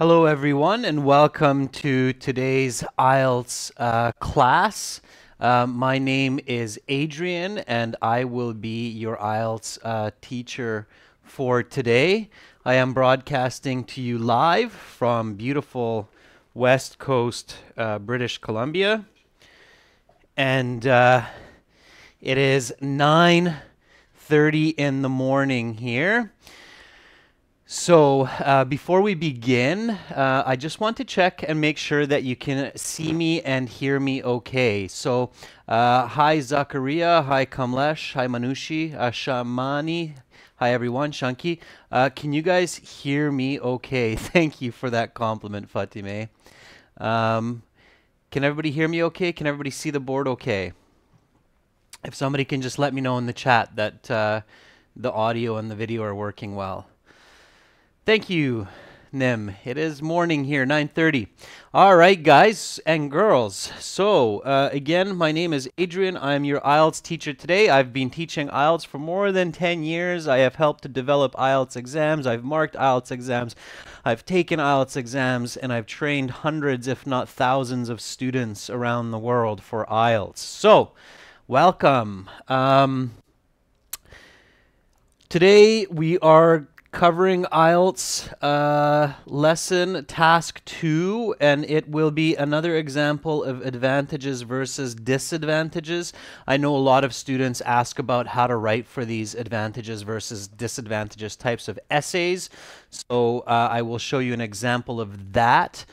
Hello, everyone, and welcome to today's IELTS class. My name is Adrian, and I will be your IELTS teacher for today. I am broadcasting to you live from beautiful West Coast, British Columbia, and it is 9:30 in the morning here. So before we begin, I just want to check and make sure that you can see me and hear me okay. So hi Zakaria, hi Kamlesh, hi Manushi, Shamani, hi everyone, Shanki. Can you guys hear me okay? Thank you for that compliment, Fatime. Can everybody hear me okay? Can everybody see the board okay? If somebody can just let me know in the chat that the audio and the video are working well. Thank you, Nim. It is morning here, 9:30. All right, guys and girls. So, again, my name is Adrian. I'm your IELTS teacher today. I've been teaching IELTS for more than 10 years. I have helped to develop IELTS exams. I've marked IELTS exams. I've taken IELTS exams, and I've trained hundreds, if not thousands, of students around the world for IELTS. So, welcome. Today, we are covering IELTS lesson task 2, and it will be another example of advantages versus disadvantages. I know a lot of students ask about how to write for these advantages versus disadvantages types of essays. So I will show you an example of that.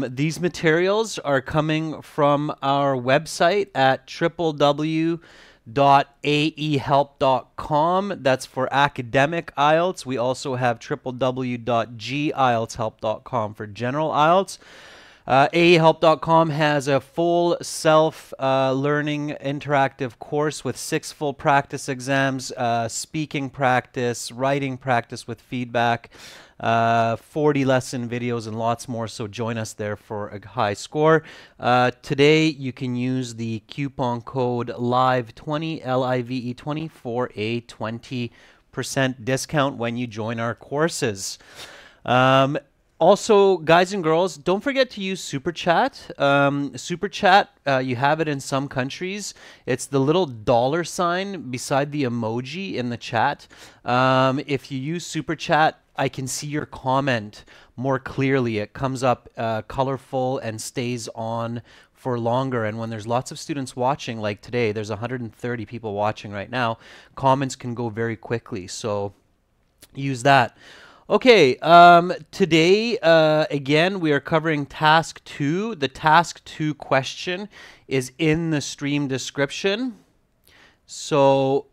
These materials are coming from our website at www.aehelp.com. That's for academic IELTS. We also have www.gieltshelp.com for general IELTS. aehelp.com has a full self-learning interactive course with 6 full practice exams, speaking practice, writing practice with feedback, 40 lesson videos, and lots more. So join us there for a high score. Today, you can use the coupon code LIVE20, LIVE20, for a 20% discount when you join our courses. Also, guys and girls, don't forget to use Super Chat. Super Chat, you have it in some countries. It's the little $ beside the emoji in the chat. If you use Super Chat, I can see your comment more clearly. It comes up colorful and stays on for longer. And when there's lots of students watching, like today, there's 130 people watching right now, comments can go very quickly. So use that. Okay, today, again, we are covering task 2. The task 2 question is in the stream description. So,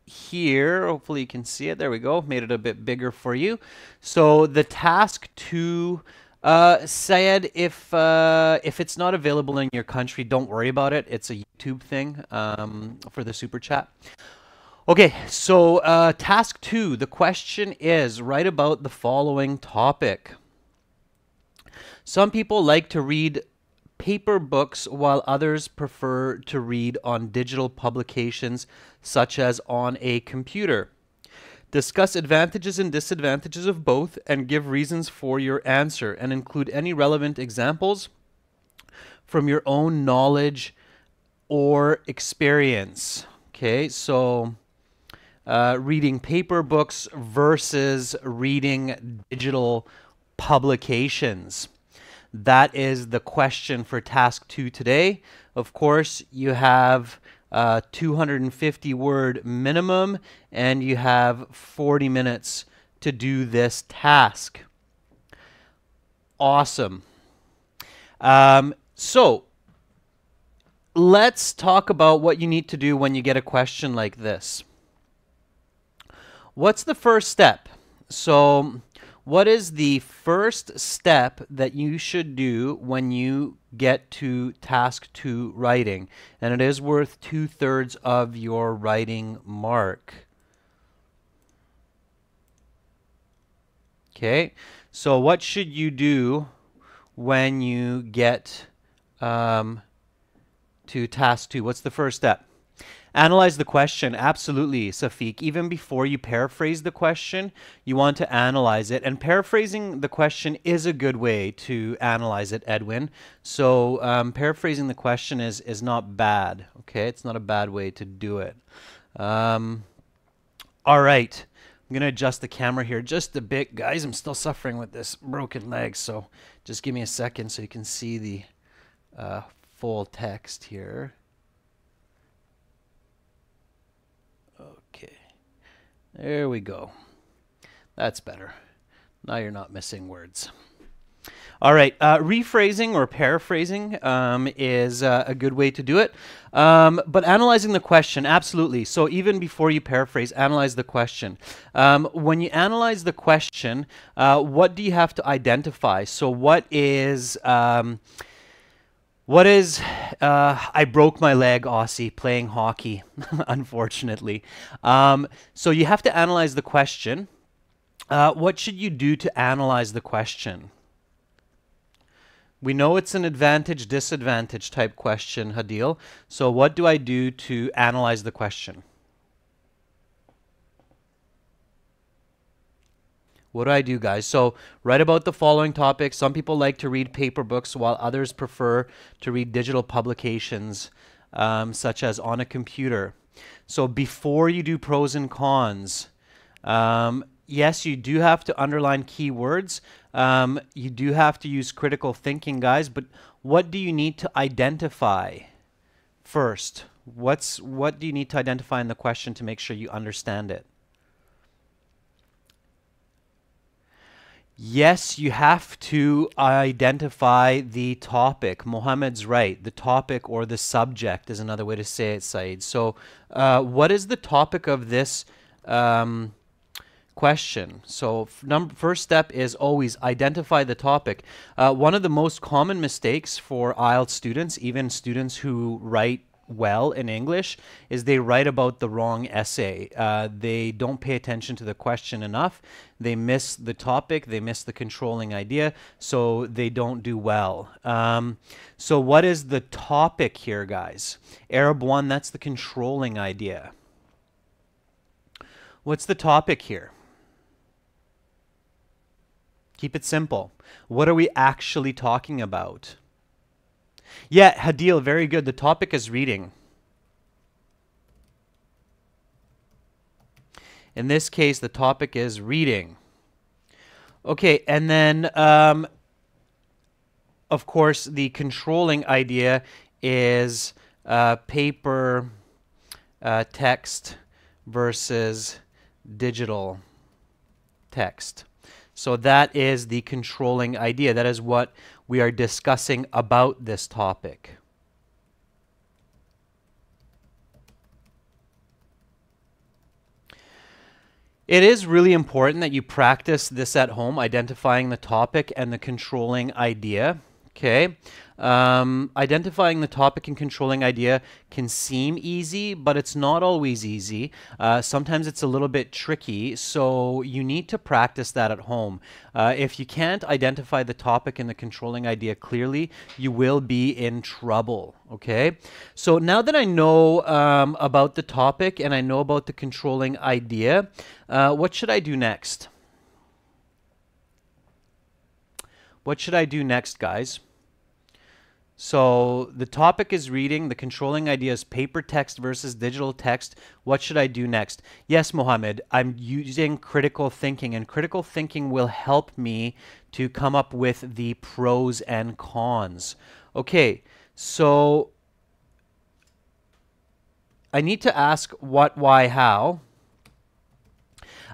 here, hopefully you can see it. There we go. Made it a bit bigger for you. So, the task 2 said if it's not available in your country, don't worry about it. It's a YouTube thing for the Super Chat. Okay, so task 2, the question is, write about the following topic. Some people like to read paper books while others prefer to read on digital publications such as on a computer. Discuss advantages and disadvantages of both and give reasons for your answer and include any relevant examples from your own knowledge or experience. Okay, so reading paper books versus reading digital publications. That is the question for task 2 today. Of course, you have 250 word minimum, and you have 40 minutes to do this task. Awesome. So let's talk about what you need to do when you get a question like this. What's the first step? So what is the first step that you should do when you get to task 2 writing? And it is worth 2/3 of your writing mark. Okay, so what should you do when you get to task 2? What's the first step? Analyze the question. Absolutely, Safiq. Even before you paraphrase the question, you want to analyze it. And paraphrasing the question is a good way to analyze it, Edwin. So paraphrasing the question is not bad. Okay, it's not a bad way to do it. All right. I'm going to adjust the camera here just a bit. Guys, I'm still suffering with this broken leg, so just give me a second so you can see the full text here. Okay. There we go. That's better. Now you're not missing words. All right, rephrasing or paraphrasing is a good way to do it. But analyzing the question, absolutely. So even before you paraphrase, analyze the question. When you analyze the question, what do you have to identify? So what is, I broke my leg, Aussie, playing hockey, unfortunately. So you have to analyze the question. What should you do to analyze the question? We know it's an advantage, disadvantage type question, Hadil. So what do I do to analyze the question? What do I do, guys? So write about the following topics. Some people like to read paper books, while others prefer to read digital publications, such as on a computer. So before you do pros and cons, yes, you do have to underline keywords. You do have to use critical thinking, guys, but what do you need to identify first? What do you need to identify in the question to make sure you understand it? Yes, you have to identify the topic. Mohammed's right. The topic or the subject is another way to say it, Saeed. So what is the topic of this question? So first step is always identify the topic. One of the most common mistakes for IELTS students, even students who write well in English, is they write about the wrong essay. They don't pay attention to the question enough. They miss the topic. They miss the controlling idea, so they don't do well. So what is the topic here, guys? Arab 1, that's the controlling idea. What's the topic here? Keep it simple. What are we actually talking about? Yeah, Hadil, very good. The topic is reading. In this case, the topic is reading. Okay, and then, of course, the controlling idea is paper text versus digital text. So that is the controlling idea. That is what we are discussing about this topic. It is really important that you practice this at home, identifying the topic and the controlling idea. Okay. Identifying the topic and controlling idea can seem easy, but it's not always easy. Sometimes it's a little bit tricky, so you need to practice that at home. If you can't identify the topic and the controlling idea clearly, you will be in trouble, okay? So now that I know about the topic and I know about the controlling idea, what should I do next? What should I do next, guys? So the topic is reading, the controlling idea is paper text versus digital text. What should I do next? Yes, Mohammed, I'm using critical thinking, and critical thinking will help me to come up with the pros and cons. Okay, so I need to ask what, why, how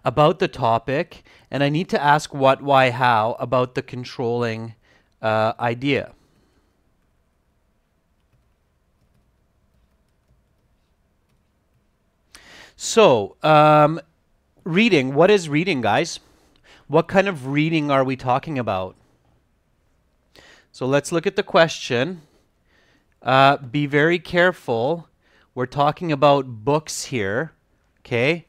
about the topic, and I need to ask what, why, how about the controlling idea. So, reading. What is reading, guys? What kind of reading are we talking about? So let's look at the question. Be very careful. We're talking about books here. Okay?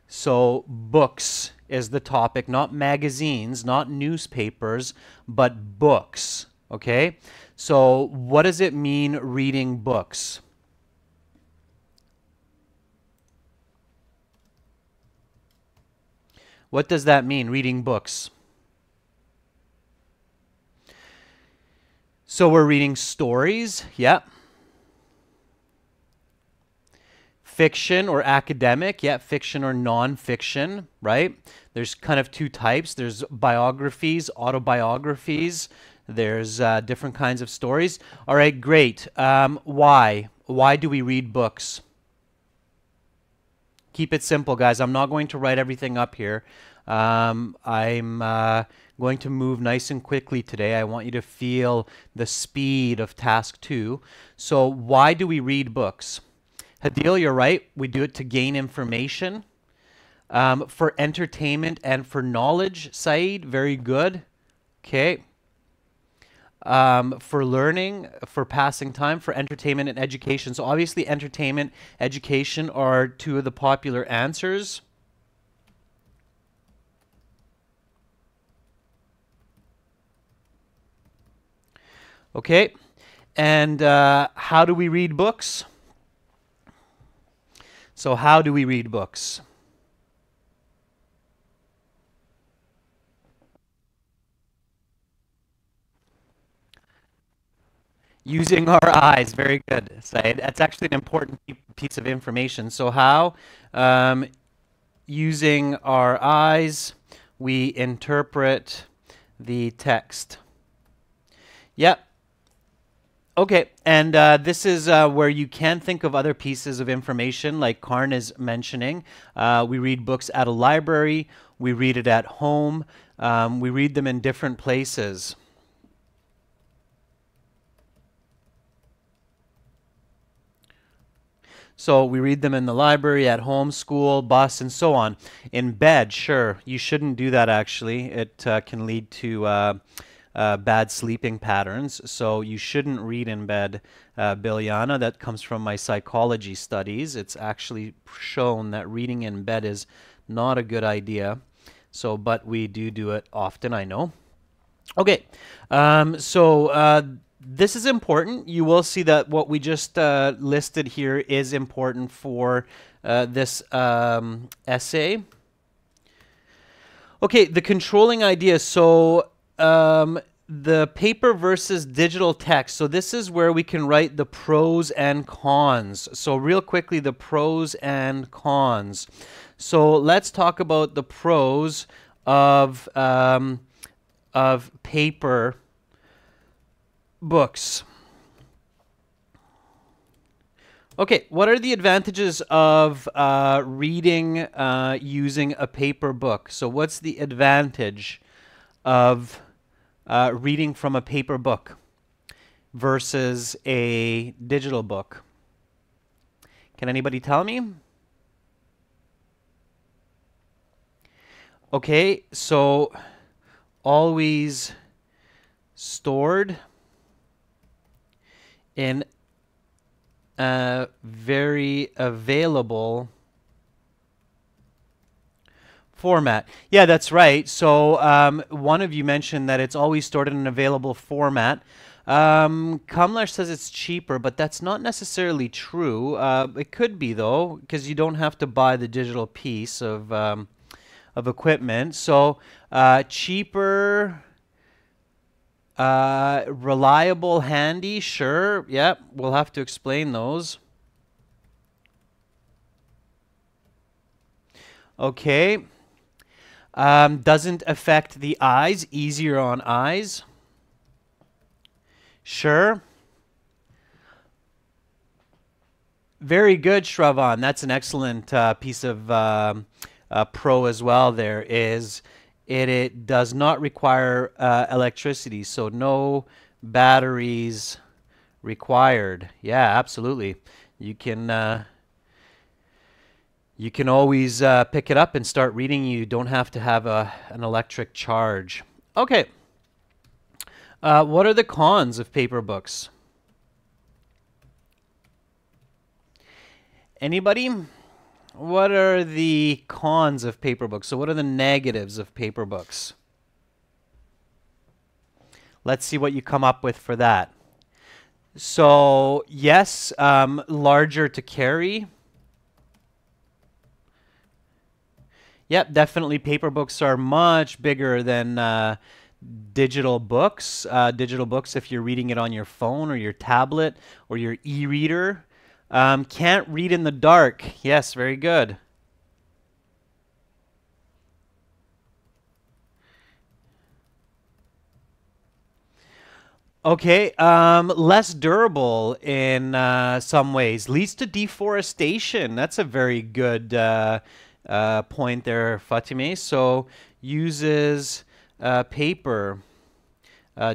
So books is the topic, not magazines, not newspapers, but books. Okay? So what does it mean reading books? What does that mean, reading books? So we're reading stories, yeah. Fiction or academic, yeah, fiction or non-fiction, right? There's kind of two types. There's biographies, autobiographies. There's different kinds of stories. All right, great. Why? Why do we read books? Keep it simple, guys. I'm not going to write everything up here. I'm going to move nice and quickly today. I want you to feel the speed of task 2. So why do we read books? Hadil, you're right. We do it to gain information. For entertainment and for knowledge, Saeed, very good. Okay. For learning, for passing time, for entertainment and education. So obviously entertainment, education are two of the popular answers. Okay. And how do we read books? So how do we read books? Using our eyes. Very good, Said. That's actually an important piece of information. So how? Using our eyes, we interpret the text. Yep. Okay, and this is where you can think of other pieces of information, like Karn is mentioning. We read books at a library. We read it at home. We read them in different places. So we read them in the library, at home, school, bus, and so on. In bed, sure, you shouldn't do that actually. It can lead to bad sleeping patterns. So you shouldn't read in bed, Bilyana. That comes from my psychology studies. It's actually shown that reading in bed is not a good idea. So, but we do it often, I know. Okay, this is important. You will see that what we just listed here is important for this essay. Okay, the controlling idea. So the paper versus digital text. So this is where we can write the pros and cons. So real quickly, the pros and cons. So let's talk about the pros of paper books. Okay, what are the advantages of reading using a paper book? So what's the advantage of reading from a paper book versus a digital book? Can anybody tell me? Okay, so always stored in a very available format. Yeah, that's right. So one of you mentioned that it's always stored in an available format. Kamlesh says it's cheaper, but that's not necessarily true. It could be though, because you don't have to buy the digital piece of equipment. So cheaper, reliable, handy, sure. Yep, we'll have to explain those. Okay. Doesn't affect the eyes, easier on eyes. Sure. Very good, Shravan. That's an excellent piece of pro as well. There is it does not require electricity, so no batteries required. Yeah, absolutely. You can always pick it up and start reading. You don't have to have an electric charge. Okay. What are the cons of paper books? Anybody? What are the cons of paper books? So what are the negatives of paper books? Let's see what you come up with for that. So yes, larger to carry. Yep, definitely paper books are much bigger than digital books. Digital books, if you're reading it on your phone or your tablet or your e-reader. Can't read in the dark. Yes, very good. Okay, less durable in some ways. Leads to deforestation. That's a very good point there, Fatime. So uses paper,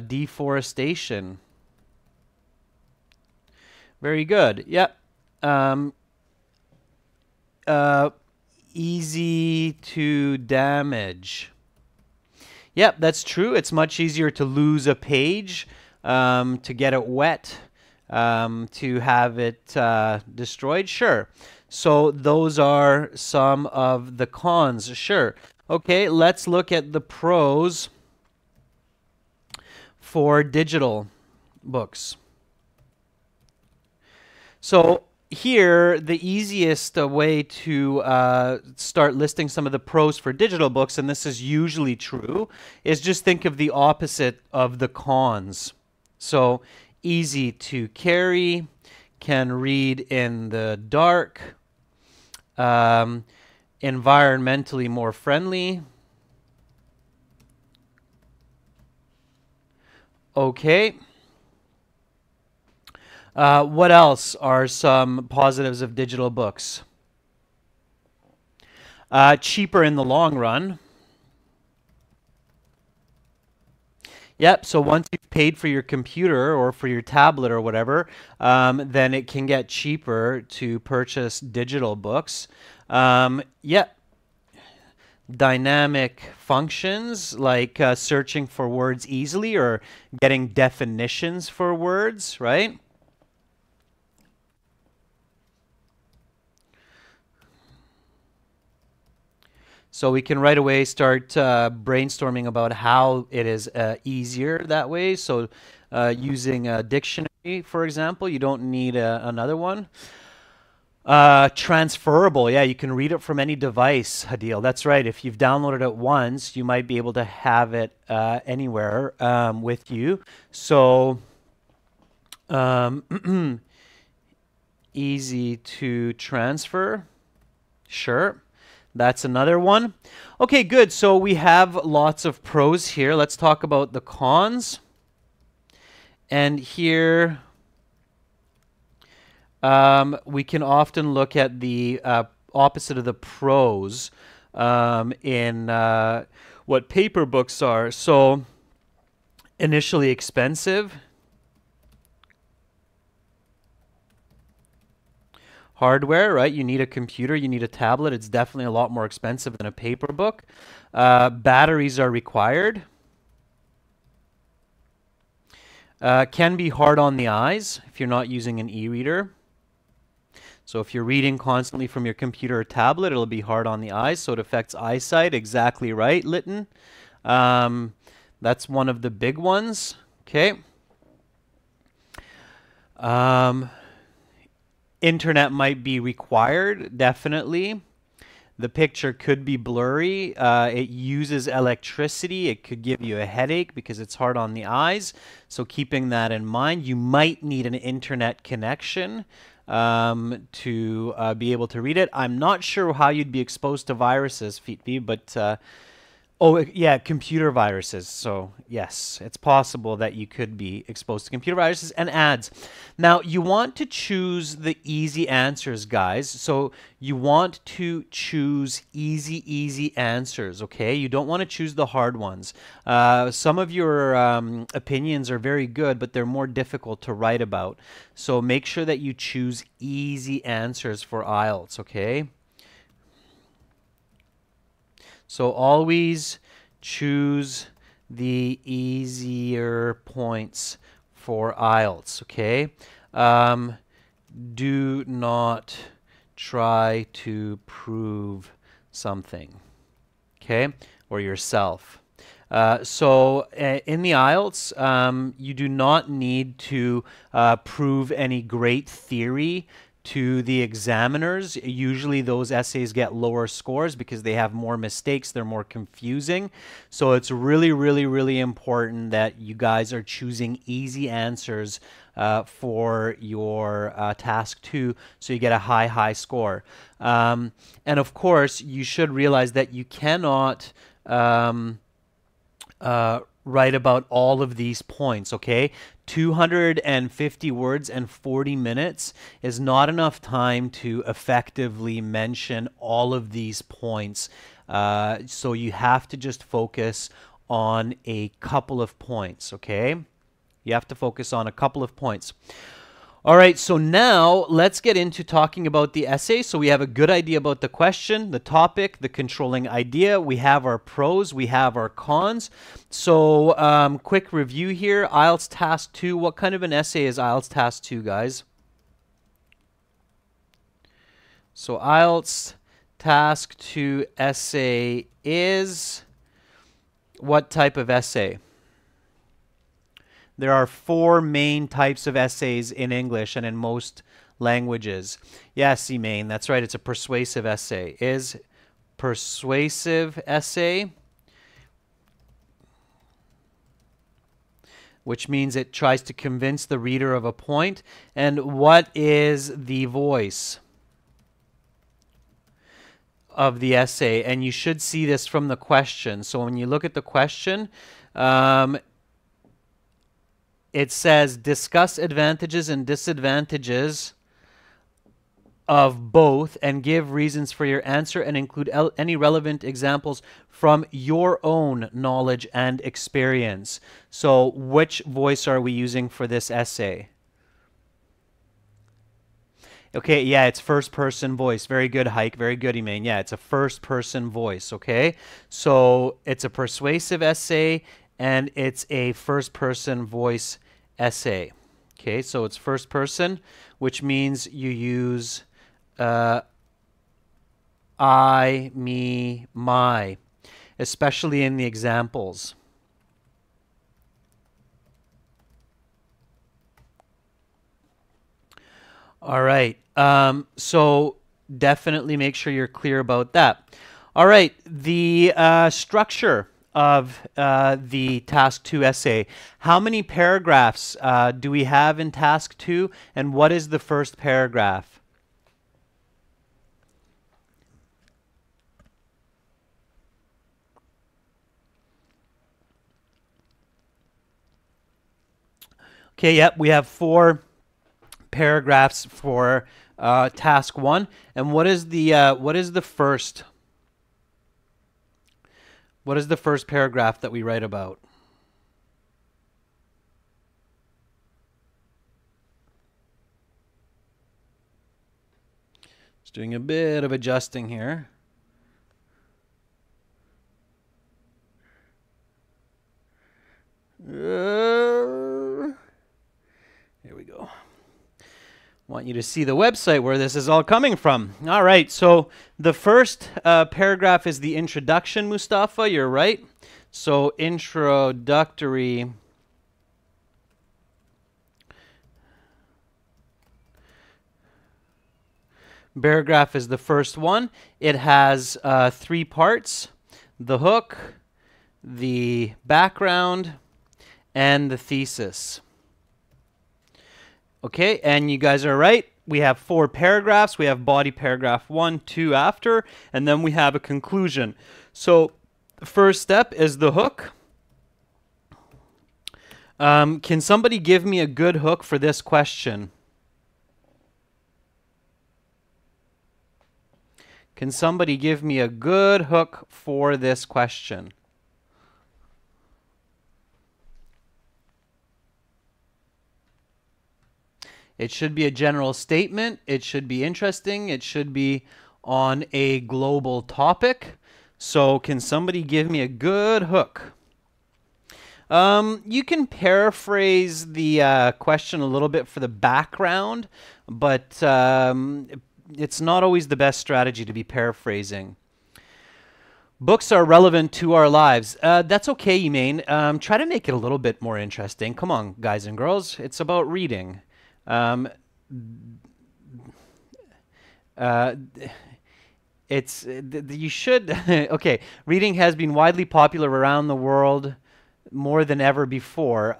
deforestation. Very good. Yep. Um, uh, easy to damage. Yep, that's true. It's much easier to lose a page, to get it wet, to have it destroyed. Sure. So those are some of the cons. Sure. Okay, let's look at the pros for digital books. So here, the easiest way to start listing some of the pros for digital books, and this is usually true, is just think of the opposite of the cons. So easy to carry, can read in the dark, environmentally more friendly. Okay. What else are some positives of digital books? Cheaper in the long run. Yep, so once you've paid for your computer or for your tablet or whatever, then it can get cheaper to purchase digital books. Yep, dynamic functions like searching for words easily or getting definitions for words, right? So we can right away start brainstorming about how it is easier that way. So using a dictionary, for example, you don't need another one. Transferable, yeah, you can read it from any device, Hadil. That's right. If you've downloaded it once, you might be able to have it anywhere with you. So easy to transfer. Sure. That's another one. Okay, good. So we have lots of pros here. Let's talk about the cons. And here we can often look at the opposite of the pros in what paper books are. So initially expensive. Hardware, right? You need a computer, you need a tablet. It's definitely a lot more expensive than a paper book. Batteries are required. Can be hard on the eyes if you're not using an e-reader. So if you're reading constantly from your computer or tablet, it'll be hard on the eyes, so it affects eyesight. Exactly right, Lytton. That's one of the big ones. Okay. Internet might be required, definitely. The picture could be blurry. It uses electricity. It could give you a headache because it's hard on the eyes. So keeping that in mind, you might need an internet connection to be able to read it. I'm not sure how you'd be exposed to viruses, Fitvi, but oh, yeah, computer viruses. So, yes, it's possible that you could be exposed to computer viruses and ads. Now, you want to choose the easy answers, guys. So, you want to choose easy answers, okay? You don't want to choose the hard ones. Some of your opinions are very good, but they're more difficult to write about. So, make sure that you choose easy answers for IELTS, okay? So always choose the easier points for IELTS, okay? Do not try to prove something, okay? Or yourself. So in the IELTS, you do not need to prove any great theory to the examiners. Usually those essays get lower scores because they have more mistakes, they're more confusing. So it's really, really, really important that you guys are choosing easy answers for your task 2 so you get a high score. And of course, you should realize that you cannot write about all of these points, okay? 250 words and 40 minutes is not enough time to effectively mention all of these points. So you have to just focus on a couple of points, okay? You have to focus on a couple of points. All right, so now let's get into talking about the essay. So we have a good idea about the question, the topic, the controlling idea. We have our pros, we have our cons. So quick review here, IELTS Task 2. What kind of an essay is IELTS Task 2, guys? So IELTS Task 2 essay is what type of essay? There are 4 main types of essays in English and in most languages. Yes, Emaine, that's right. It's a persuasive essay. Is persuasive essay, which means it tries to convince the reader of a point. And what is the voice of the essay? And you should see this from the question. So when you look at the question, it says, discuss advantages and disadvantages of both and give reasons for your answer and include any relevant examples from your own knowledge and experience. So which voice are we using for this essay? Okay, yeah, it's first person voice. Very good, Hike. Very good, Emaine. Yeah, it's a first person voice, okay? So it's a persuasive essay and it's a first person voice essay. Okay, so it's first person, which means you use I, me, my, especially in the examples. All right, so definitely make sure you're clear about that. All right, the structure of the Task 2 essay. How many paragraphs do we have in Task 2, and what is the first paragraph? Okay, yep, we have 4 paragraphs for Task 1. And what is the first? What is the first paragraph that we write about? Just doing a bit of adjusting here. Here we go. Want you to see the website where this is all coming from. All right, so the first paragraph is the introduction, Mustafa. You're right. So introductory paragraph is the first one. It has 3 parts: the hook, the background, and the thesis. Okay, and you guys are right. We have 4 paragraphs. We have body paragraph 1, 2 after, and then we have a conclusion. So the first step is the hook. Can somebody give me a good hook for this question? Can somebody give me a good hook for this question? It should be a general statement. It should be interesting. It should be on a global topic. So can somebody give me a good hook? You can paraphrase the question a little bit for the background, but it's not always the best strategy to be paraphrasing. Books are relevant to our lives. That's okay, Emaine. Try to make it a little bit more interesting. Come on, guys and girls. It's about reading. Uh, you should okay. Reading has been widely popular around the world more than ever before.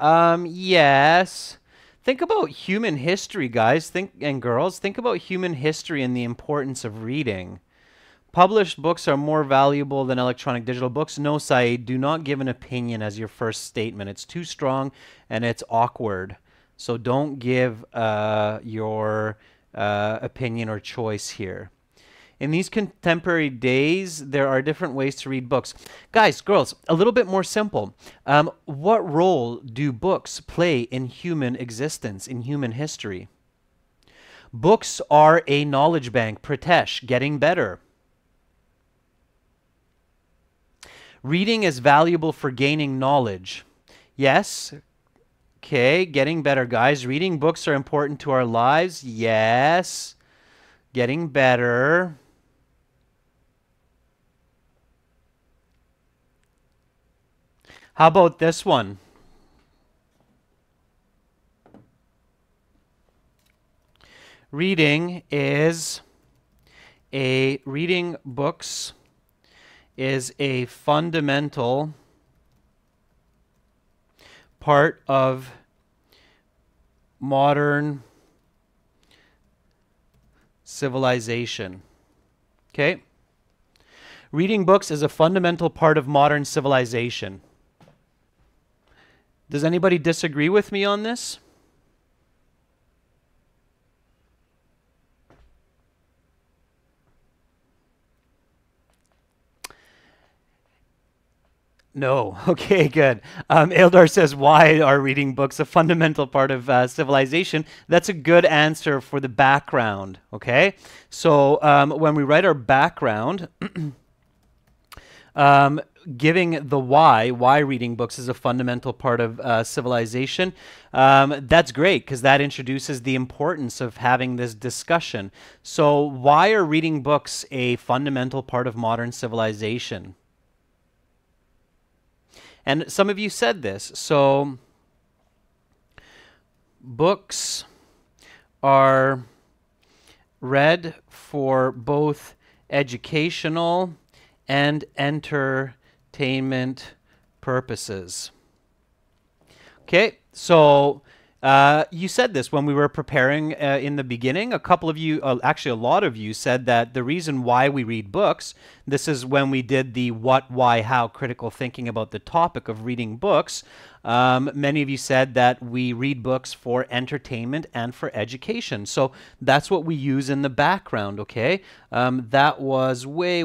Yes. Think about human history, guys. Think and girls. Think about human history and the importance of reading. Published books are more valuable than electronic digital books. No, Saeed, do not give an opinion as your first statement. It's too strong and it's awkward. So don't give your opinion or choice here. In these contemporary days, there are different ways to read books. Guys, girls, a little bit more simple. What role do books play in human existence, in human history? Books are a knowledge bank. Pritesh, getting better. Reading is valuable for gaining knowledge. Yes. Okay, getting better, guys. Reading books are important to our lives. Yes. Getting better. How about this one? Reading books is a fundamental part of modern civilization. Okay? Reading books is a fundamental part of modern civilization. Does anybody disagree with me on this? No. Okay, good. Eldar says, why are reading books a fundamental part of civilization? That's a good answer for the background, okay? So when we write our background, giving the why reading books is a fundamental part of civilization, that's great because that introduces the importance of having this discussion. So why are reading books a fundamental part of modern civilization? And some of you said this. So books are read for both educational and entertainment purposes. Okay, so you said this when we were preparing in the beginning. A couple of you, actually a lot of you, said that the reason why we read books, this is when we did the what, why, how critical thinking about the topic of reading books. Many of you said that we read books for entertainment and for education. So that's what we use in the background, okay? That was way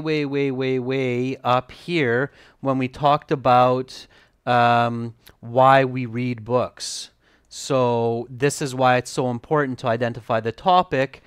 up here when we talked about why we read books. So this is why it's so important to identify the topic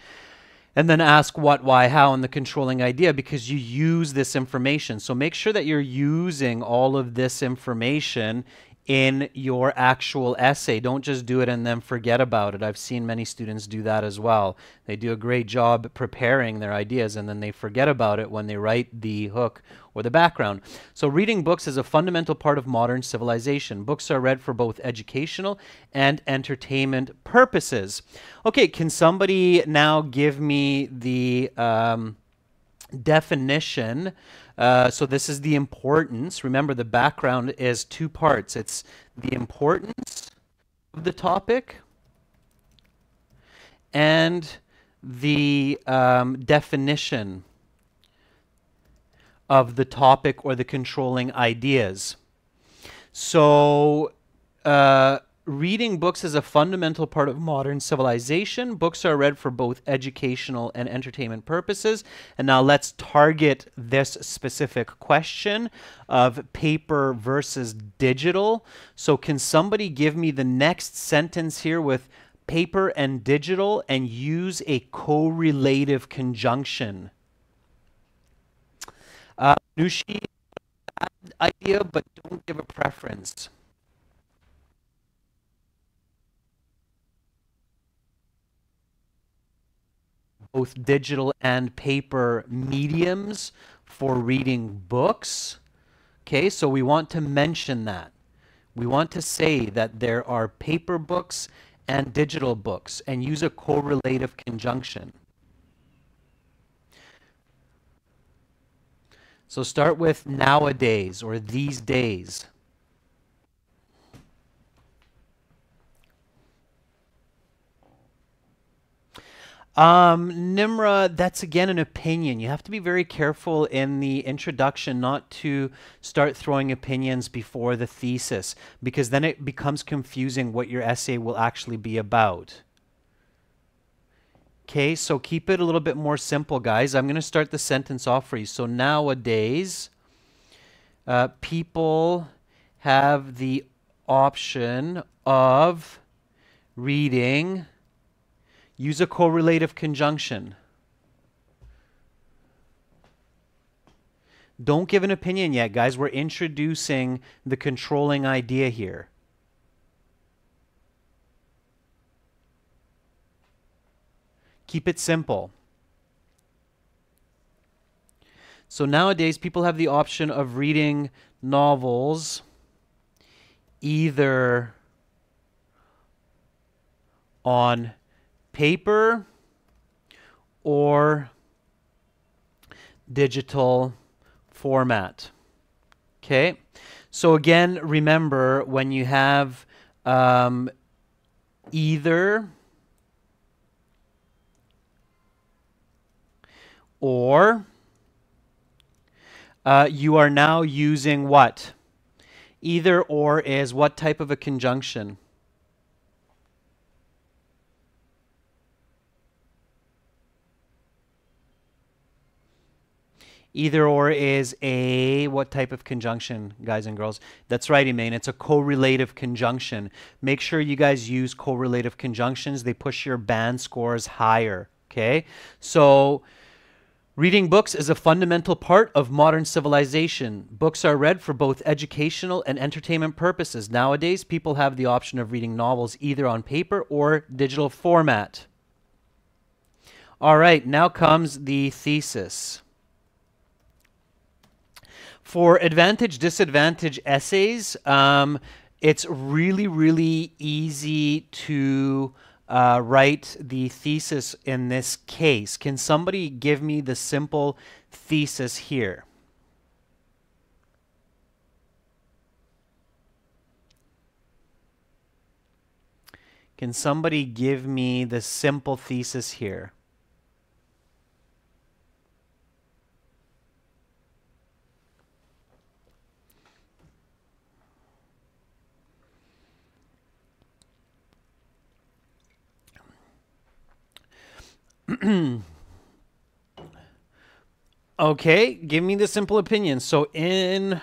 and then ask what, why, how, and the controlling idea, because you use this information. So make sure that you're using all of this information in your actual essay. Don't just do it and then forget about it. I've seen many students do that as well. They do a great job preparing their ideas and then they forget about it when they write the hook or the background. So reading books is a fundamental part of modern civilization. Books are read for both educational and entertainment purposes. Okay, can somebody now give me the definition? So this is the importance. Remember, the background is two parts. It's the importance of the topic and the definition of the topic or the controlling ideas. So reading books is a fundamental part of modern civilization. Books are read for both educational and entertainment purposes. And now let's target this specific question of paper versus digital. So can somebody give me the next sentence here with paper and digital and use a correlative conjunction? Nushi, idea, but don't give a preference. Both digital and paper mediums for reading books. Okay, so we want to mention that. We want to say that there are paper books and digital books and use a correlative conjunction. So start with nowadays or these days. Nimra, that's again an opinion. You have to be very careful in the introduction not to start throwing opinions before the thesis, because then it becomes confusing what your essay will actually be about. Okay, so keep it a little bit more simple, guys. I'm going to start the sentence off for you. So nowadays, people have the option of reading. Use a correlative conjunction. Don't give an opinion yet, guys. We're introducing the controlling idea here. Keep it simple. So nowadays, people have the option of reading novels either on paper or digital format. Okay, so again, remember when you have either or, you are now using what? Either or is what type of a conjunction? Either or is a what type of conjunction, guys and girls? That's right, Emaine. It's a correlative conjunction. Make sure you guys use correlative conjunctions. They push your band scores higher, okay? So reading books is a fundamental part of modern civilization. Books are read for both educational and entertainment purposes. Nowadays, people have the option of reading novels either on paper or digital format. All right, now comes the thesis. For advantage, disadvantage essays, it's really, really easy to write the thesis in this case. Can somebody give me the simple thesis here? Can somebody give me the simple thesis here? Okay, give me the simple opinion. So in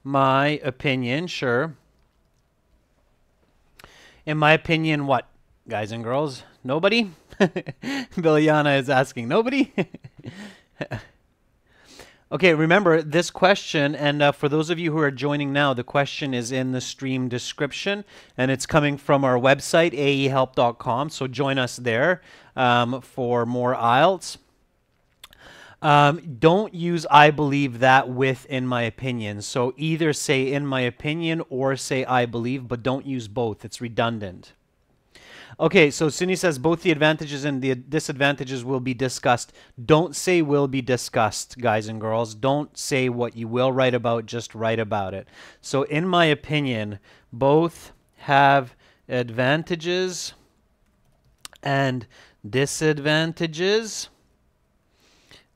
my opinion, sure. In my opinion, what, guys and girls? Nobody? Biliana is asking, nobody? Okay, remember this question, and for those of you who are joining now, the question is in the stream description, and it's coming from our website, aehelp.com, so join us there for more IELTS. Don't use I believe that with in my opinion. So either say in my opinion or say I believe, but don't use both. It's redundant. Okay, so Cindy says both the advantages and the disadvantages will be discussed. Don't say will be discussed, guys and girls. Don't say what you will write about, just write about it. So in my opinion, both have advantages and disadvantages.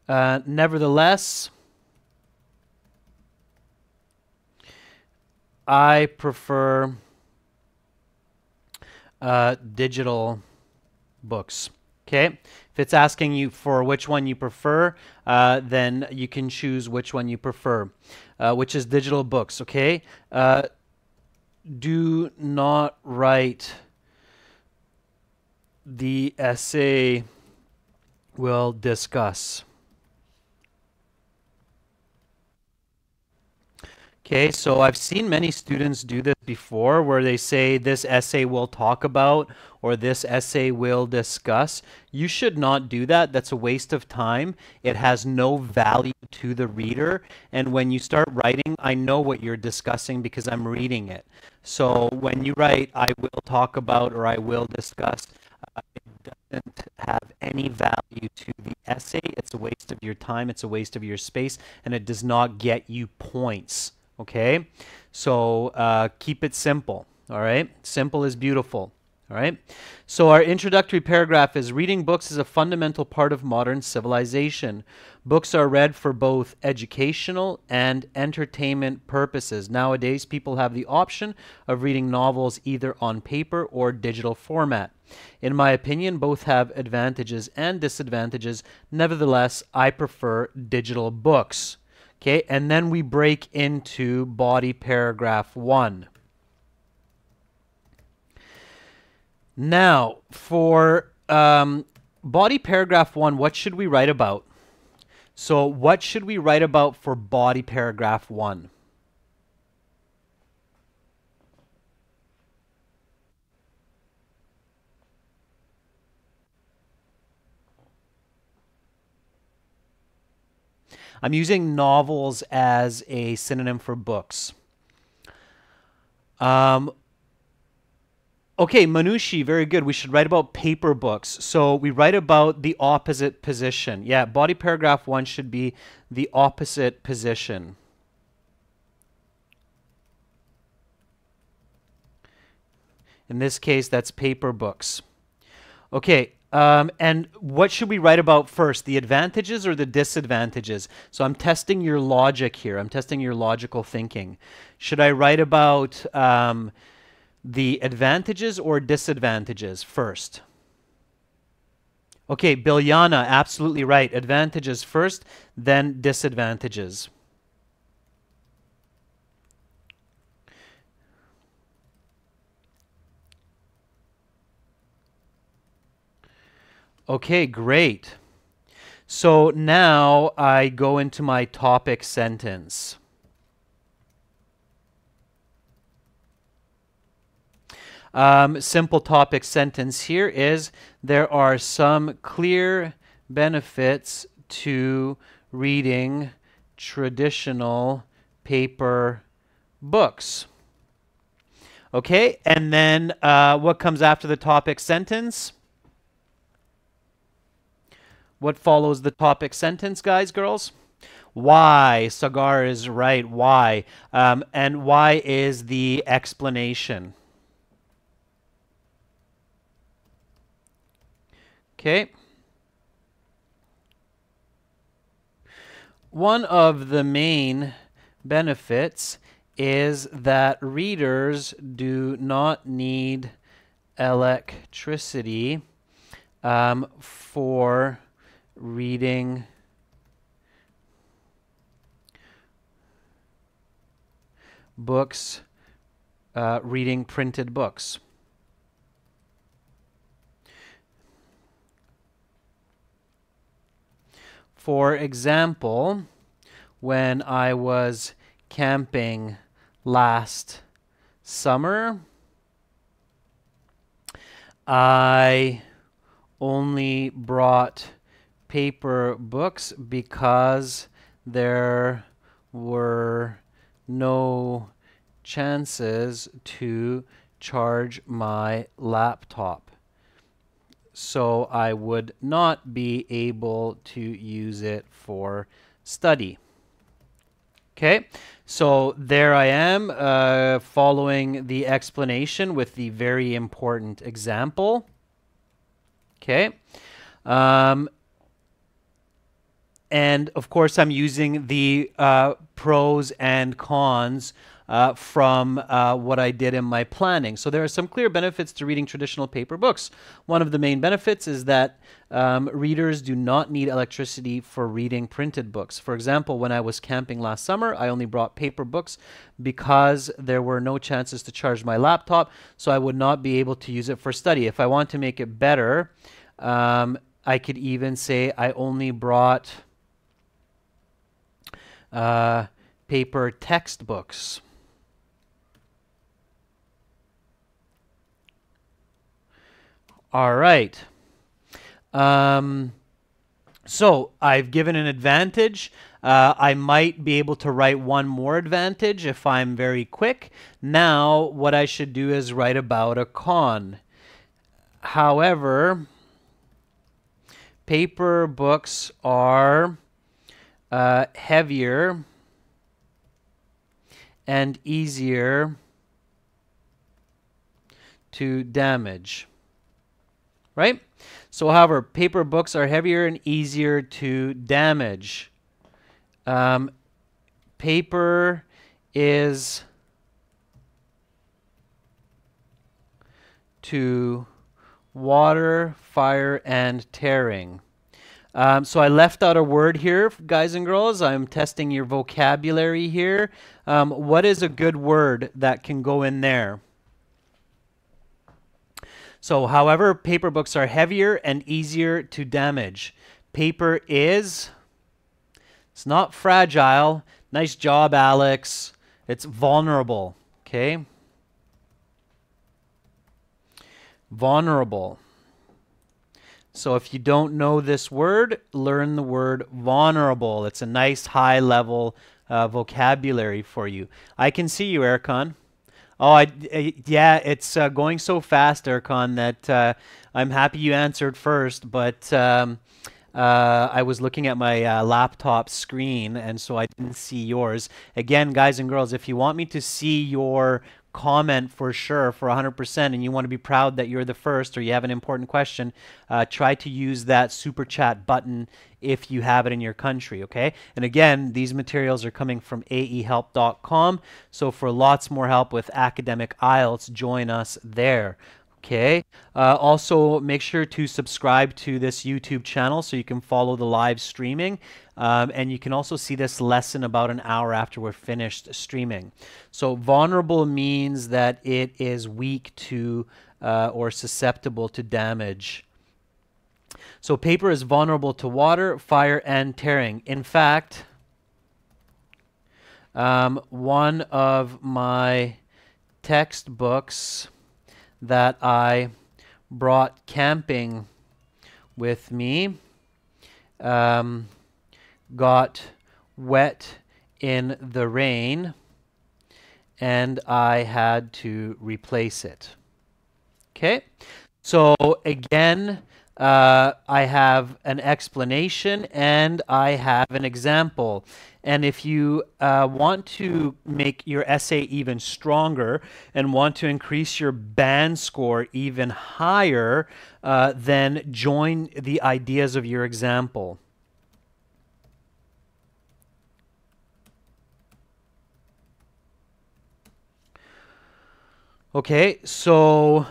Nevertheless, I prefer digital books. Okay, if it's asking you for which one you prefer, then you can choose which one you prefer, which is digital books. Okay, do not write the essay we'll discuss. Okay, so I've seen many students do this before where they say this essay will talk about or this essay will discuss. You should not do that. That's a waste of time. It has no value to the reader. And when you start writing, I know what you're discussing because I'm reading it. So when you write, I will talk about or I will discuss, it doesn't have any value to the essay. It's a waste of your time, it's a waste of your space, and it does not get you points. Okay? So keep it simple. All right? Simple is beautiful. All right? So our introductory paragraph is reading books is a fundamental part of modern civilization. Books are read for both educational and entertainment purposes. Nowadays, people have the option of reading novels either on paper or digital format. In my opinion, both have advantages and disadvantages. Nevertheless, I prefer digital books. Okay, and then we break into body paragraph 1. Now, for body paragraph 1, what should we write about? So what should we write about for body paragraph 1? I'm using novels as a synonym for books. Okay, Manushi, very good. We should write about paper books. So we write about the opposite position. Yeah, body paragraph 1 should be the opposite position. In this case, that's paper books. Okay, and what should we write about first, the advantages or the disadvantages? So I'm testing your logic here. I'm testing your logical thinking. Should I write about the advantages or disadvantages first? Okay, Bilyana, absolutely right. Advantages first, then disadvantages. Okay, great. So now I go into my topic sentence. Simple topic sentence here is, there are some clear benefits to reading traditional paper books. Okay, and then what comes after the topic sentence? What follows the topic sentence, guys, girls? Why? Sagar is right. Why? And why is the explanation? Okay. One of the main benefits is that readers do not need electricity for reading books, reading printed books. For example, when I was camping last summer, I only brought paper books because there were no chances to charge my laptop. So I would not be able to use it for study. Okay, so there I am following the explanation with the very important example. Okay, and of course I'm using the pros and cons from what I did in my planning. So there are some clear benefits to reading traditional paper books. One of the main benefits is that readers do not need electricity for reading printed books. For example, when I was camping last summer, I only brought paper books because there were no chances to charge my laptop, so I would not be able to use it for study. If I want to make it better, I could even say I only brought paper textbooks. All right. So I've given an advantage. I might be able to write one more advantage if I'm very quick. Now, what I should do is write about a con. However, paper books are heavier and easier to damage, right? So, however, paper books are heavier and easier to damage. Paper is to water, fire, and tearing. So I left out a word here, guys and girls. I'm testing your vocabulary here. What is a good word that can go in there? So, however, paper books are heavier and easier to damage. Paper is, it's not fragile. Nice job, Alex. It's vulnerable, okay? Vulnerable. So if you don't know this word, learn the word vulnerable. It's a nice high-level vocabulary for you. I can see you, Erkan. Oh, yeah, it's going so fast, Erkan, that I'm happy you answered first, but I was looking at my laptop screen, and so I didn't see yours. Again, guys and girls, if you want me to see your comment for sure for 100% and you want to be proud that you're the first or you have an important question, try to use that super chat button if you have it in your country, okay? And again, these materials are coming from aehelp.com, so for lots more help with academic IELTS, join us there. Okay. Also, make sure to subscribe to this YouTube channel so you can follow the live streaming. And you can also see this lesson about an hour after we're finished streaming. So vulnerable means that it is weak to or susceptible to damage. So paper is vulnerable to water, fire, and tearing. In fact, one of my textbooks that I brought camping with me got wet in the rain and I had to replace it. Okay, so again, I have an explanation and I have an example. And if you want to make your essay even stronger and want to increase your band score even higher, then join the ideas of your example. Okay, so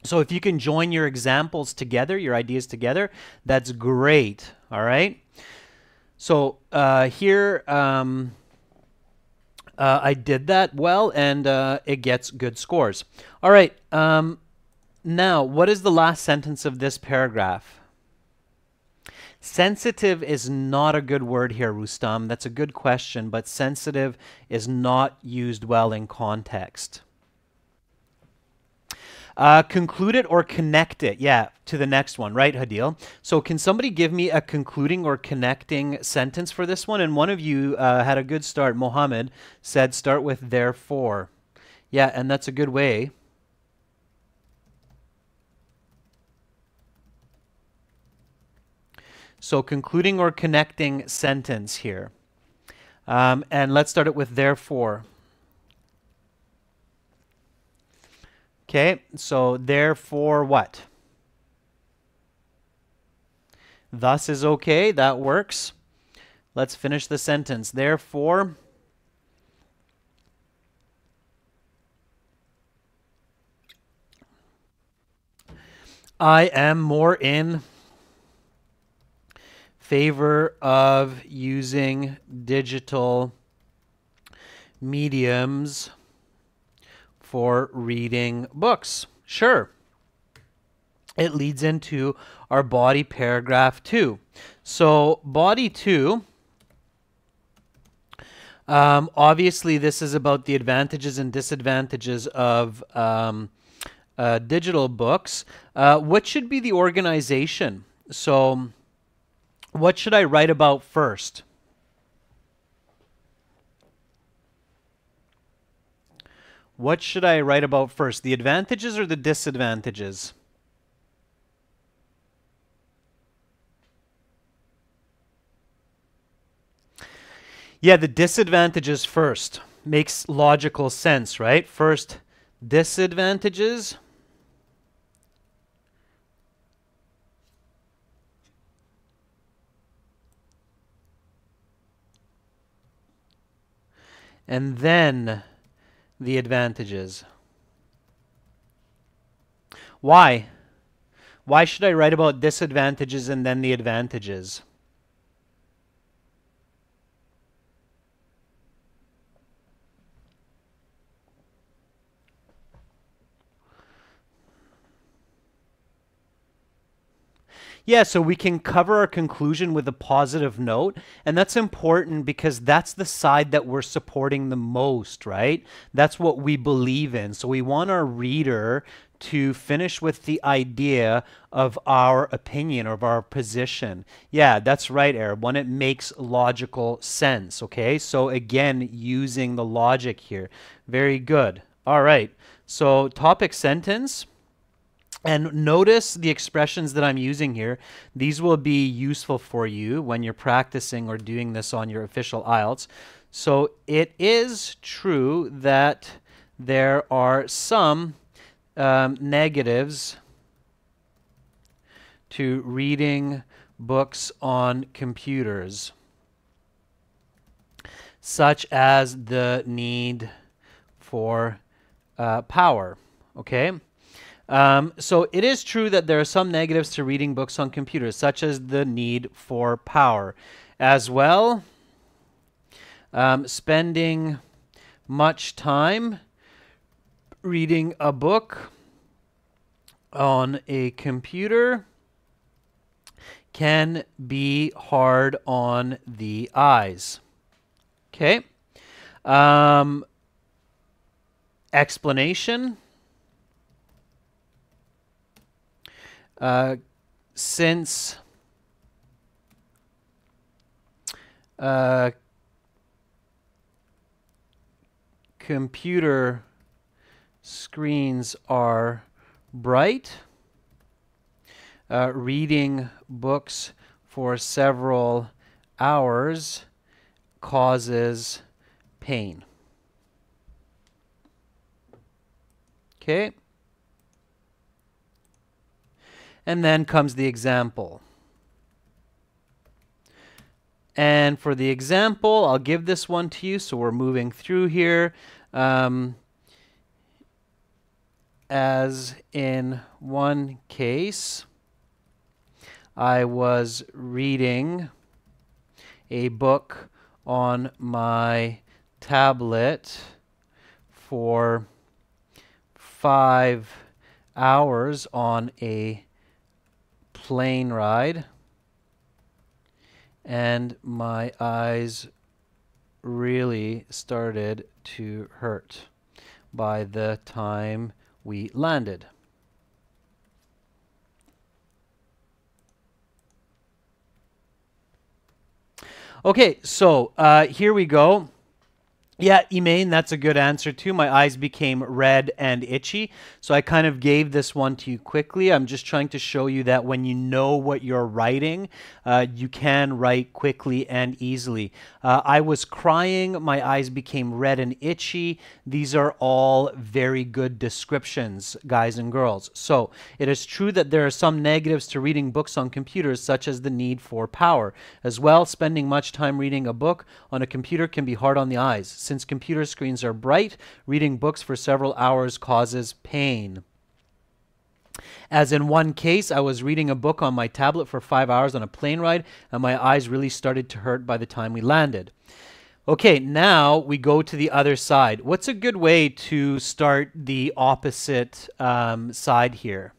so if you can join your examples together, your ideas together, that's great. All right. So here I did that well, and it gets good scores. All right. Now, what is the last sentence of this paragraph? Sensitive is not a good word here, Rustam. That's a good question, but sensitive is not used well in context. Conclude it or connect it. Yeah, to the next one, right, Hadil? So can somebody give me a concluding or connecting sentence for this one? And one of you had a good start. Mohammed said start with therefore. Yeah, and that's a good way. So concluding or connecting sentence here. And let's start it with therefore. Okay, so therefore what? Thus is okay, that works. Let's finish the sentence. Therefore, I am more in favor of using digital mediums for reading books. Sure. It leads into our body paragraph 2. So body 2, obviously this is about the advantages and disadvantages of digital books. What should be the organization? So what should I write about first? What should I write about first? The advantages or the disadvantages? Yeah, the disadvantages first. Makes logical sense, right? First, disadvantages. And then the advantages. Why? Why should I write about disadvantages and then the advantages? Yeah, so we can cover our conclusion with a positive note, and that's important because that's the side that we're supporting the most, right? That's what we believe in. So we want our reader to finish with the idea of our opinion or of our position. Yeah, that's right, Arab. When it makes logical sense, okay? So again, using the logic here. Very good. All right. So topic sentence. And notice the expressions that I'm using here. These will be useful for you when you're practicing or doing this on your official IELTS. So it is true that there are some negatives to reading books on computers, such as the need for power. Okay? So it is true that there are some negatives to reading books on computers, such as the need for power. As well, spending much time reading a book on a computer can be hard on the eyes. Okay. Explanation. Since computer screens are bright, reading books for several hours causes pain. Okay. And then comes the example. And for the example, I'll give this one to you. So we're moving through here. As in one case, I was reading a book on my tablet for 5 hours on a plane ride, and my eyes really started to hurt by the time we landed. Okay, so here we go. Yeah, Emaine, that's a good answer too. My eyes became red and itchy. So I kind of gave this one to you quickly. I'm just trying to show you that when you know what you're writing, you can write quickly and easily. I was crying. My eyes became red and itchy. These are all very good descriptions, guys and girls. So it is true that there are some negatives to reading books on computers, such as the need for power. As well, spending much time reading a book on a computer can be hard on the eyes. Since computer screens are bright, reading books for several hours causes pain. As in one case, I was reading a book on my tablet for 5 hours on a plane ride, and my eyes really started to hurt by the time we landed. Okay, now we go to the other side. What's a good way to start the opposite side here?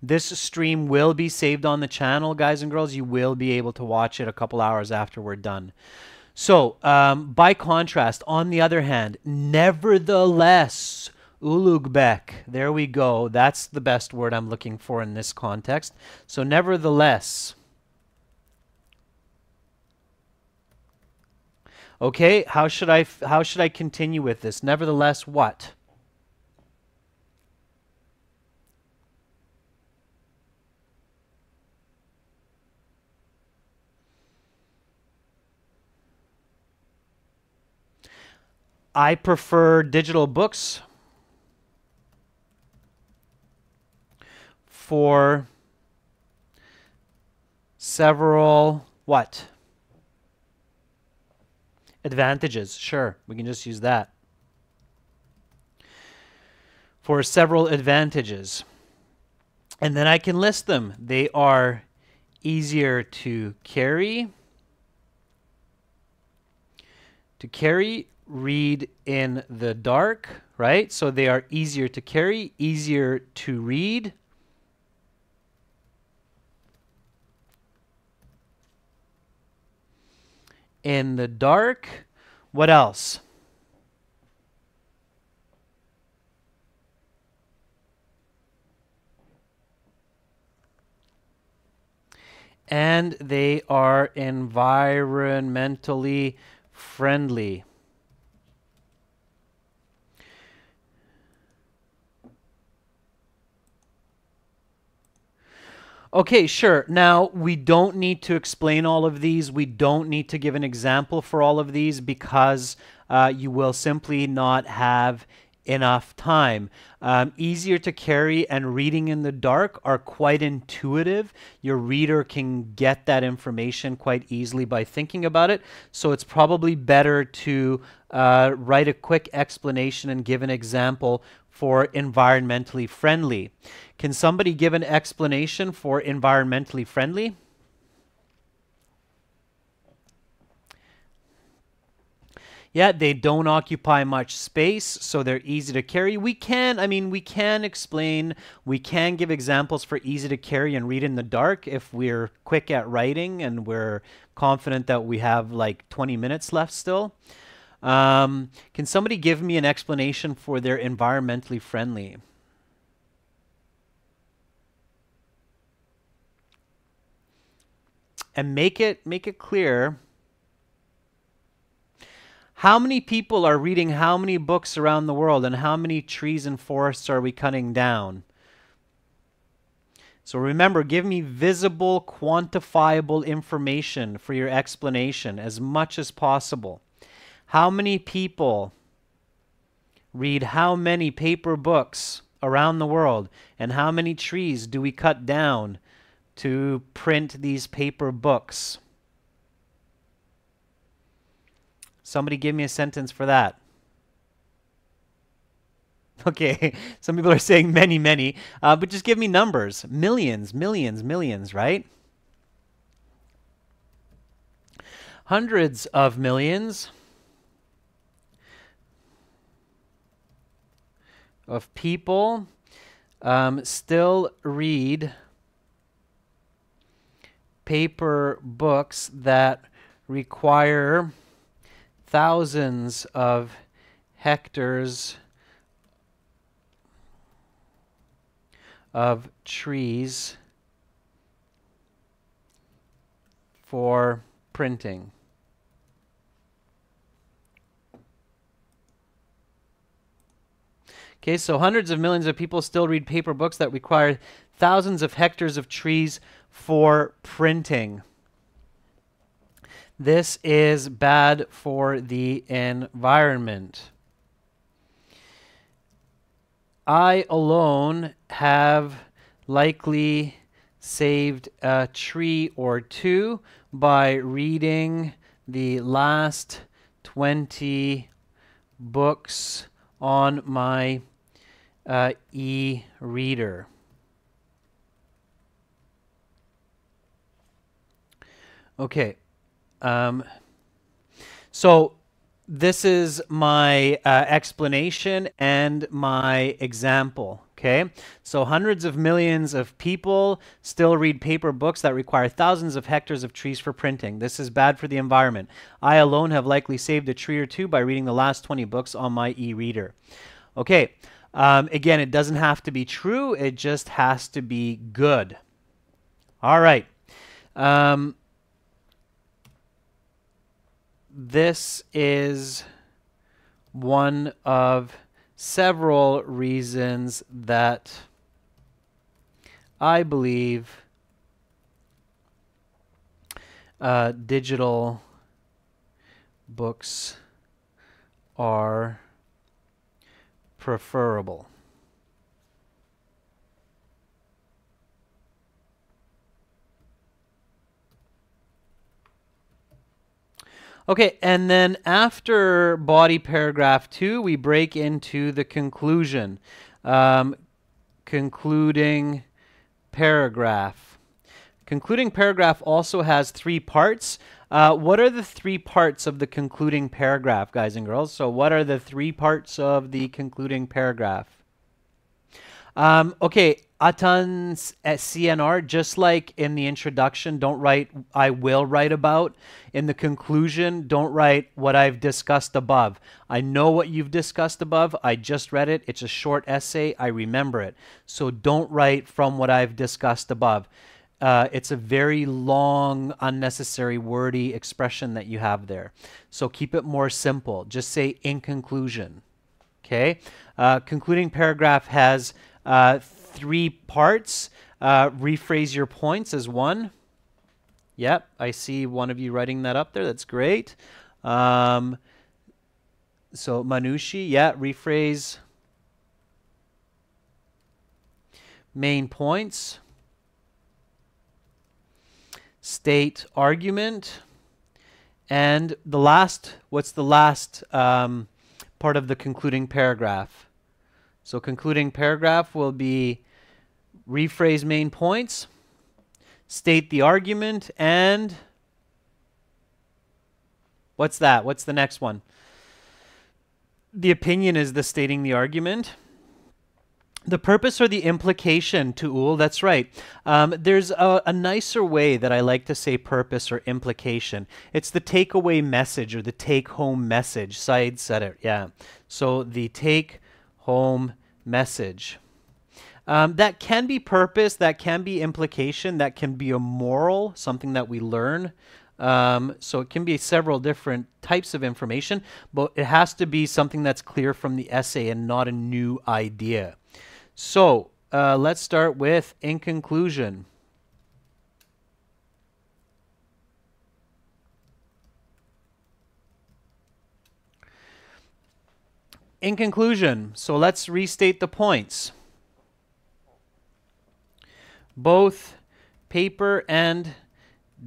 This stream will be saved on the channel, guys and girls. You will be able to watch it a couple hours after we're done. So, by contrast, on the other hand, nevertheless, ulugbek, there we go. That's the best word I'm looking for in this context. So, nevertheless. Okay, how should I continue with this? Nevertheless, what? I prefer digital books for several what? Advantages. Sure, we can just use that. For several advantages. And then I can list them. They are easier to carry, read in the dark, right? So they are easier to carry, easier to read. In the dark. What else? And they are environmentally friendly. Okay, sure. Now, we don't need to explain all of these. We don't need to give an example for all of these because you will simply not have enough time. Easier to carry and reading in the dark are quite intuitive. Your reader can get that information quite easily by thinking about it. So it's probably better to write a quick explanation and give an example for environmentally friendly. Can somebody give an explanation for environmentally friendly? Yeah, they don't occupy much space, so they're easy to carry. We can explain, we can give examples for easy to carry and read in the dark if we're quick at writing and we're confident that we have like 20 minutes left still. Can somebody give me an explanation for their environmentally friendly? And make it clear. How many people are reading how many books around the world, and how many trees and forests are we cutting down? So remember, give me visible, quantifiable information for your explanation as much as possible. How many people read how many paper books around the world, and how many trees do we cut down to print these paper books? Somebody give me a sentence for that. Okay, some people are saying many, many, but just give me numbers. Millions, millions, millions, right? Hundreds of millions of people still read paper books that require thousands of hectares of trees for printing. Okay, so hundreds of millions of people still read paper books that require thousands of hectares of trees for printing. This is bad for the environment. I alone have likely saved a tree or two by reading the last 20 books on my e-reader. Okay. So this is my explanation and my example. Okay, so hundreds of millions of people still read paper books that require thousands of hectares of trees for printing. This is bad for the environment. I alone have likely saved a tree or two by reading the last 20 books on my e-reader. Okay, again, it doesn't have to be true. It just has to be good. All right. This is one of several reasons that I believe digital books are preferable. Okay, and then after body paragraph 2, we break into the conclusion. Concluding paragraph. Concluding paragraph also has 3 parts. What are the 3 parts of the concluding paragraph, guys and girls? So what are the 3 parts of the concluding paragraph? Okay, Atan's at CNR, just like in the introduction, don't write I will write about. In the conclusion, don't write what I've discussed above. I know what you've discussed above. I just read it. It's a short essay. I remember it. So don't write from what I've discussed above. It's a very long, unnecessary, wordy expression that you have there. So keep it more simple. Just say in conclusion. Okay? Concluding paragraph has 3 parts. Rephrase your points as one. Yep, I see one of you writing that up there. That's great. So Manushi, yeah, rephrase main points. State argument. And the last, what's the last part of the concluding paragraph? So concluding paragraph will be rephrase main points, state the argument, and what's that? What's the next one? The opinion is the stating the argument. The purpose or the implication, Tuul, that's right. There's a nicer way that I like to say purpose or implication. It's the takeaway message or the take-home message. Said said it, yeah. So the take-home message. That can be purpose, that can be implication, that can be a moral, something that we learn. So it can be several different types of information, but it has to be something that's clear from the essay and not a new idea. So let's start with in conclusion. In conclusion, so let's restate the points. Both paper and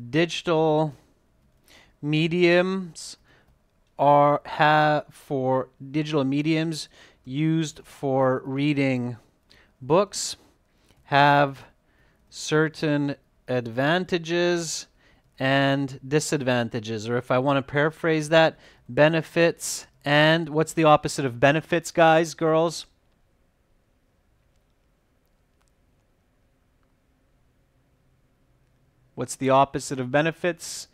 digital mediums for digital mediums used for reading books have certain advantages and disadvantages, or if I want to paraphrase that, benefits and what's the opposite of benefits, guys, girls? What's the opposite of benefits?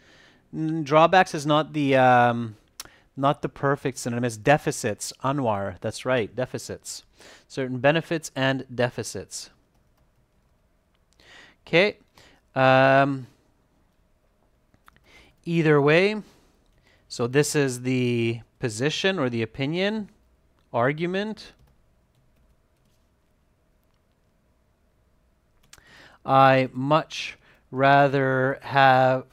Drawbacks is not the perfect synonym. It's deficits. Anwar, that's right, deficits. Certain benefits and deficits. Okay. Either way, so this is the position or the opinion, argument. I much rather have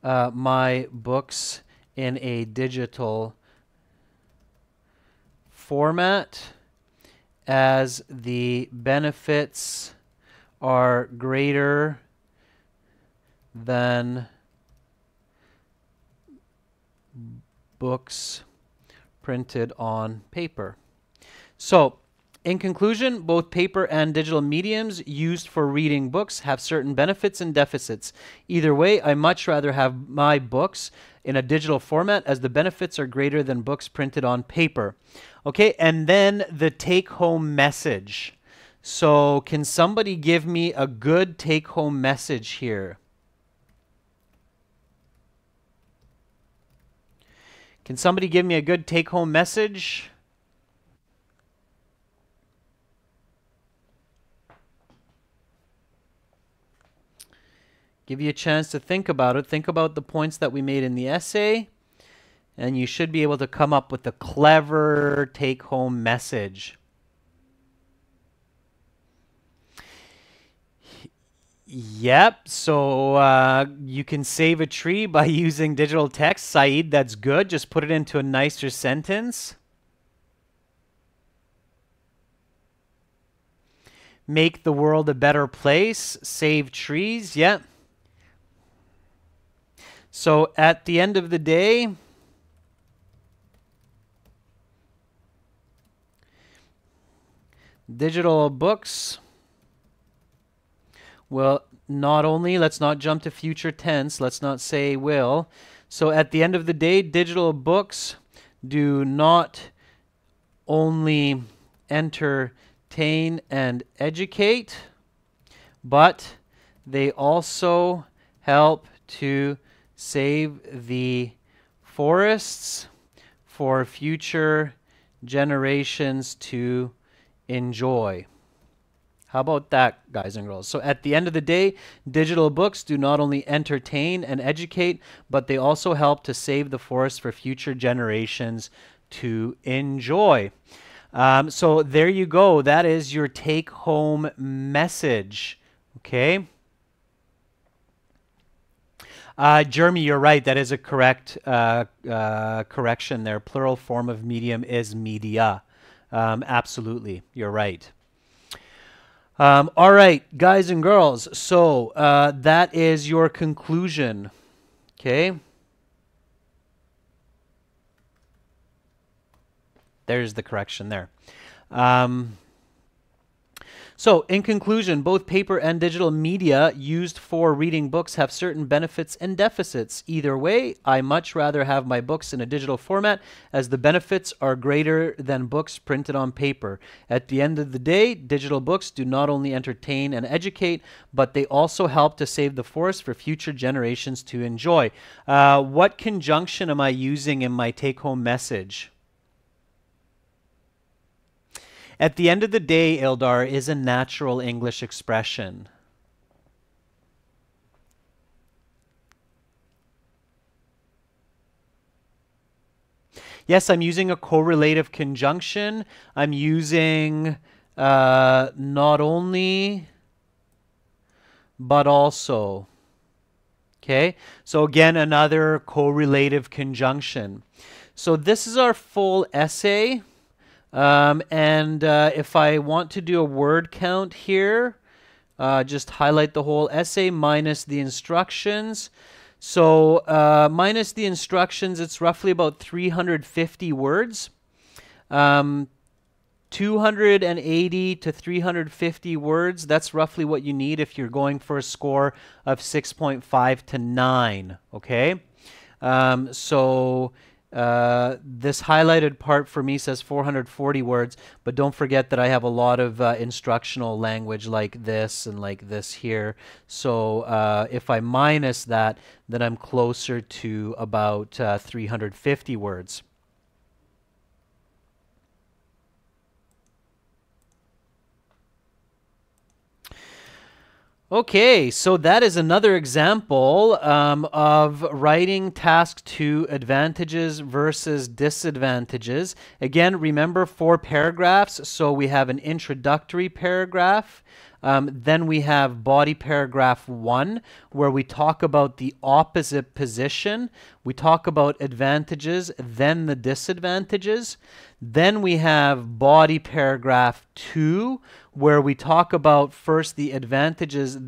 my books in a digital format as the benefits are greater than books printed on paper. So, in conclusion, both paper and digital mediums used for reading books have certain benefits and deficits. Either way, I much rather have my books in a digital format as the benefits are greater than books printed on paper. Okay, and then the take-home message. So can somebody give me a good take-home message here? Can somebody give me a good take-home message? Give you a chance to think about it. Think about the points that we made in the essay, and you should be able to come up with a clever take-home message. Yep, so you can save a tree by using digital text. Saeed, that's good. Just put it into a nicer sentence. make the world a better place, save trees. Yeah. So at the end of the day, digital books will not only, let's not jump to future tense, let's not say will. So at the end of the day, digital books do not only entertain and educate, but they also help to save the forests for future generations to enjoy. How about that, guys and girls? So at the end of the day, digital books do not only entertain and educate, but they also help to save the forest for future generations to enjoy. So there you go. That is your take-home message. Okay. Jeremy, you're right. That is a correct correction there. Plural form of medium is media. Absolutely. You're right. All right, guys and girls. So that is your conclusion. Okay. There's the correction there. So, in conclusion, both paper and digital media used for reading books have certain benefits and deficits. Either way, I much rather have my books in a digital format as the benefits are greater than books printed on paper. At the end of the day, digital books do not only entertain and educate, but they also help to save the forest for future generations to enjoy. What conjunction am I using in my take-home message? At the end of the day, Ildar, is a natural English expression. Yes, I'm using a correlative conjunction. I'm using not only, but also. Okay, so again, another correlative conjunction. So this is our full essay. If I want to do a word count here, just highlight the whole essay minus the instructions. So minus the instructions, it's roughly about 350 words. 280 to 350 words, that's roughly what you need if you're going for a score of 6.5 to 9, okay? This highlighted part for me says 440 words, but don't forget that I have a lot of instructional language like this and like this here. So if I minus that, then I'm closer to about 350 words. Okay, so that is another example of writing task 2 advantages versus disadvantages. Again, remember 4 paragraphs. So we have an introductory paragraph. Then we have body paragraph 1, where we talk about the opposite position. We talk about advantages, then the disadvantages. Then we have body paragraph 2, where we talk about first the disadvantages,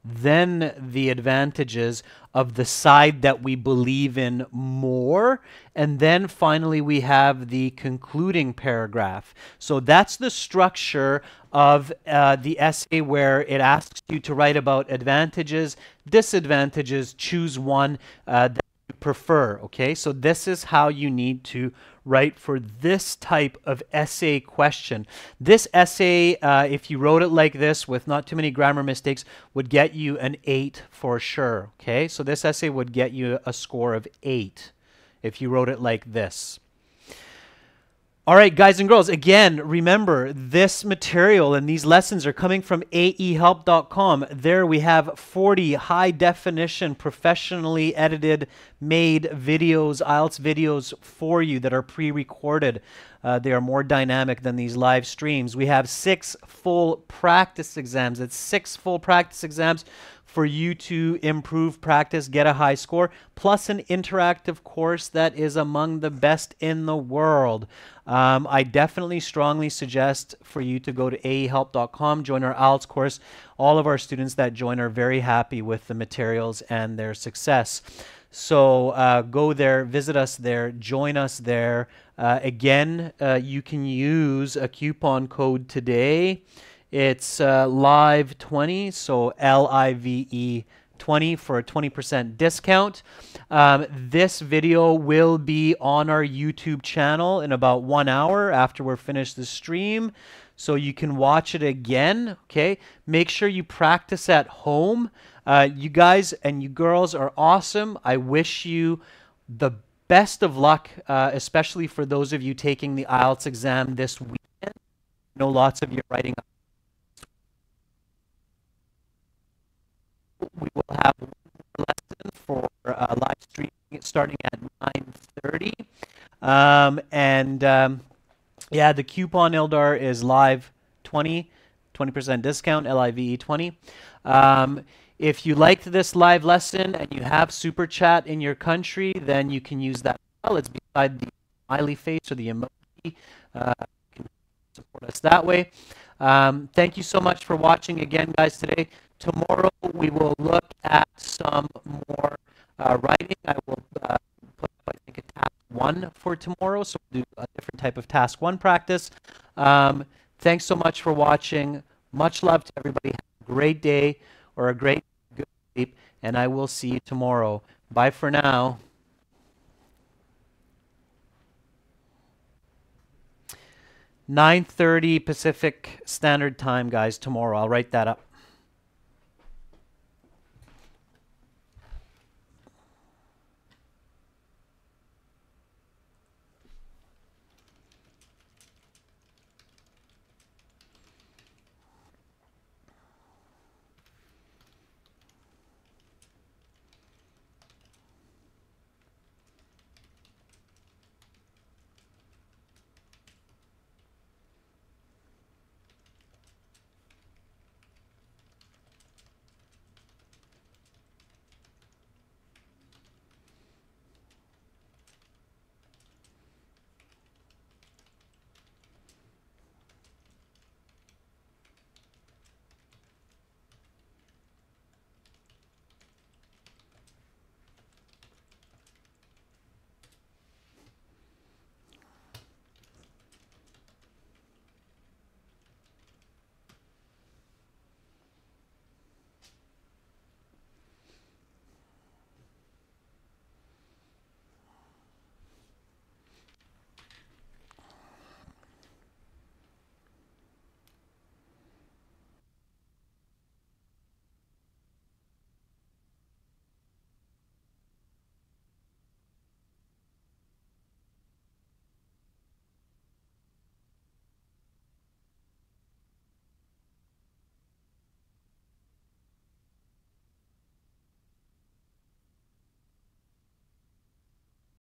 then the advantages of the side that we believe in more, and then finally we have the concluding paragraph. So that's the structure of the essay, where it asks you to write about advantages, disadvantages, choose one that you prefer. Okay, so this is how you need to write for this type of essay question. This essay, if you wrote it like this with not too many grammar mistakes, would get you an 8 for sure. Okay, so this essay would get you a score of 8 if you wrote it like this. All right, guys and girls, again, remember this material and these lessons are coming from aehelp.com. There we have 40 high-definition, professionally edited, made videos, IELTS videos for you that are pre-recorded. They are more dynamic than these live streams. We have 6 full practice exams. It's 6 full practice exams for you to improve practice, get a high score, plus an interactive course that is among the best in the world. I definitely strongly suggest for you to go to aehelp.com, join our IELTS course. All of our students that join are very happy with the materials and their success. So go there, visit us there, join us there. Again, you can use a coupon code today. It's live20, so LIVE 20 for a 20% discount. This video will be on our YouTube channel in about 1 hour after we're finished the stream, so you can watch it again. Okay, make sure you practice at home. You guys and you girls are awesome. I wish you the best of luck, especially for those of you taking the IELTS exam this weekend. I know lots of you are writing. We will have one lesson for live streaming starting at 9:30. Yeah, the coupon Ildar is live 20% discount, LIVE 20. If you liked this live lesson and you have Super Chat in your country, then you can use that. Well, it's beside the smiley face or the emoji. You can support us that way. Thank you so much for watching again, guys, today. Tomorrow we will look at some more writing. I will put up, I think, a task 1 for tomorrow, so we'll do a different type of task 1 practice. Thanks so much for watching. Much love to everybody. Have a great day or a great good sleep, and I will see you tomorrow. Bye for now. 9:30 Pacific Standard Time, guys, tomorrow. I'll write that up.